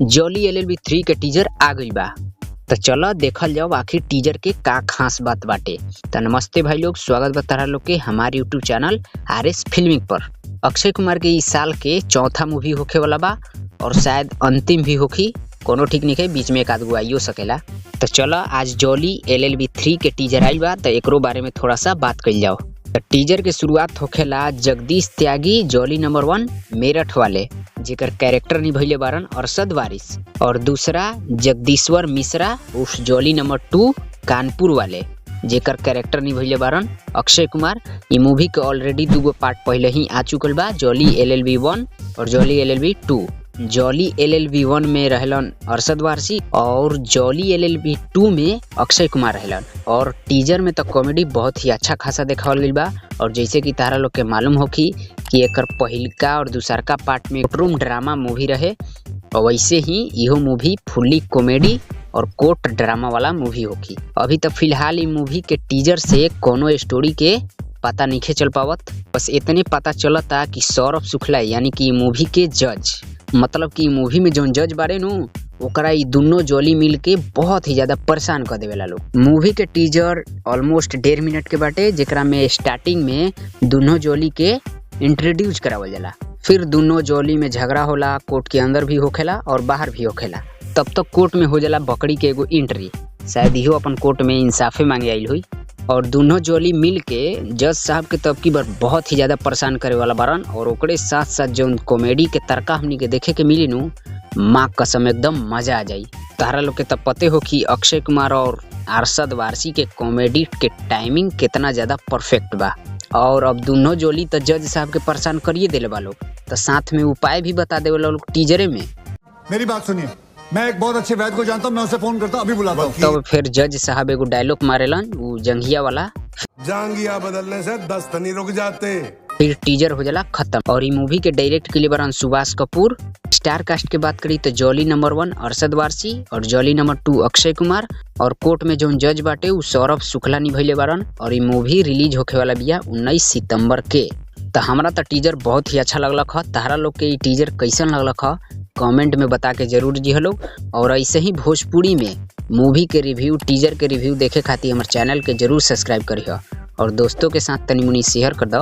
Jolly LLB 3 के teaser आ गइल बा। तो चलो देखल जाओ आखिर टीजर के का खास बात बाटे। तो नमस्ते भाई लोग, स्वागत बा तारा लोग के हमारे यूट्यूब चैनल आरएस फिल्मिंग पर। अक्षय कुमार के इस साल के चौथा मूवी होखे वाला बा और शायद अंतिम भी होखी, कोनो ठीक नहीं है, बीच में एक आध गो आइयो सकेला। तो चलो आज जॉली एलएलबी 3 के टीजर आइल बा, तो एकरो बारे में थोड़ा सा बात कइल जाओ। तो टीजर के शुरुआत होखेला जगदीश त्यागी जॉली नंबर 1 मेरठ वाले, जेकर कैरेक्टर निभैले बारन अरशद वारिस, और दूसरा जगदीश्वर मिश्रा उस जॉली नंबर 2 कानपुर वाले, जेकर कैरेक्टर निभैले बारन अक्षय कुमार। ये मूवी के ऑलरेडी 2 पार्ट पहले ही आ चुकल बा, जॉली एलएलबी 1 और जॉली एलएलबी 2। जॉली एलएलबी 1 में रहलन अरशद वारसी और जॉली एलएलबी 2 में अक्षय कुमार रहलन। और टीजर में तो कॉमेडी बहुत ही अच्छा खासा देखावल गइल बा। और जैसे कि तारा लोग के मालूम होखी कि एकर पहिलका और दूसरका पार्ट में कोर्टरूम ड्रामा मूवी रहे, और वैसे ही इहो मूवी फुल्ली कॉमेडी और कोर्ट ड्रामा वाला मूवी होखी। अभी तो फिलहाल ई मूवी के टीजर से कोनो स्टोरी के पता नहीं चल पावत, बस इतने पता चलता कि सौरभ शुक्ला यानी कि मूवी के जज, मतलब कि मूवी में जो जज बारे नु ओकरा ई दोनों जॉली मिल के बहुत ही ज्यादा परेशान कर देवेला लोग। मूवी के टीजर ऑलमोस्ट 1.5 मिनट के बाटे, जेकरा में स्टार्टिंग में दोनों जॉली के इंट्रोड्यूस करावल जाला, फिर दोनों जॉली में झगड़ा होला, कोर्ट के अंदर भी होखेला और बाहर भी होखेला। तब तक कोर्ट में हो जाला बकरी के एगो एंट्री, शायद इहो अपन कोर्ट में इंसाफे मांगे आइल हुई। और दोनों जॉली मिल के जज साहब के तब की बार बहुत ही ज्यादा परेशान करे वाला बारन। और ओकरे साथ साथ जो कॉमेडी के तड़का हमनी के देखे के मिली नु, माँ कसम एकदम मजा आ जाई। तारा लोग के तब पते हो कि अक्षय कुमार और अरशद वारसी के कॉमेडी के टाइमिंग कितना ज्यादा परफेक्ट बा। और अब दोनों जॉली तो जज साहब के परेशान करिए देले बा लोग, तो साथ में उपाय भी बता दे वाला लोग टीजरे में। मेरी बात सुनिए, मैं एक बहुत अच्छे वैद्य को जानता हूँ, मैं उसे फोन करता हूँ, अभी बुलाता हूँ। तो फिर जज साहब एगो डायलॉग मारेलन, वो जंघिया वाला, जांगिया बदलने से दस्त नहीं रुक जाते। फिर टीजर हो जाला खत्म। और ये मूवी के डायरेक्ट के लिए बरन सुभाष कपूर। स्टार कास्ट के बात करी तो जॉली नंबर 1 अरशद वारसी और जॉली नंबर 2 अक्षय कुमार, और कोर्ट में जो जज बाटे उ सौरभ शुक्ला निभैले बारन। और ये मूवी रिलीज होखे वाला बिया 19 सितंबर के। तो हमरा तो टीजर बहुत ही अच्छा लगलक ह। तारा लोग के ये टीजर कैसन लगलक ह कमेंट में बता के जरूर जी लोग। और ऐसे ही भोजपुरी में मूवी के रिव्यू, टीजर के रिव्यू देखे खातिर हमारे चैनल के जरूर सब्सक्राइब करिए और दोस्तों के साथ तनी मुनी शेयर कर दो।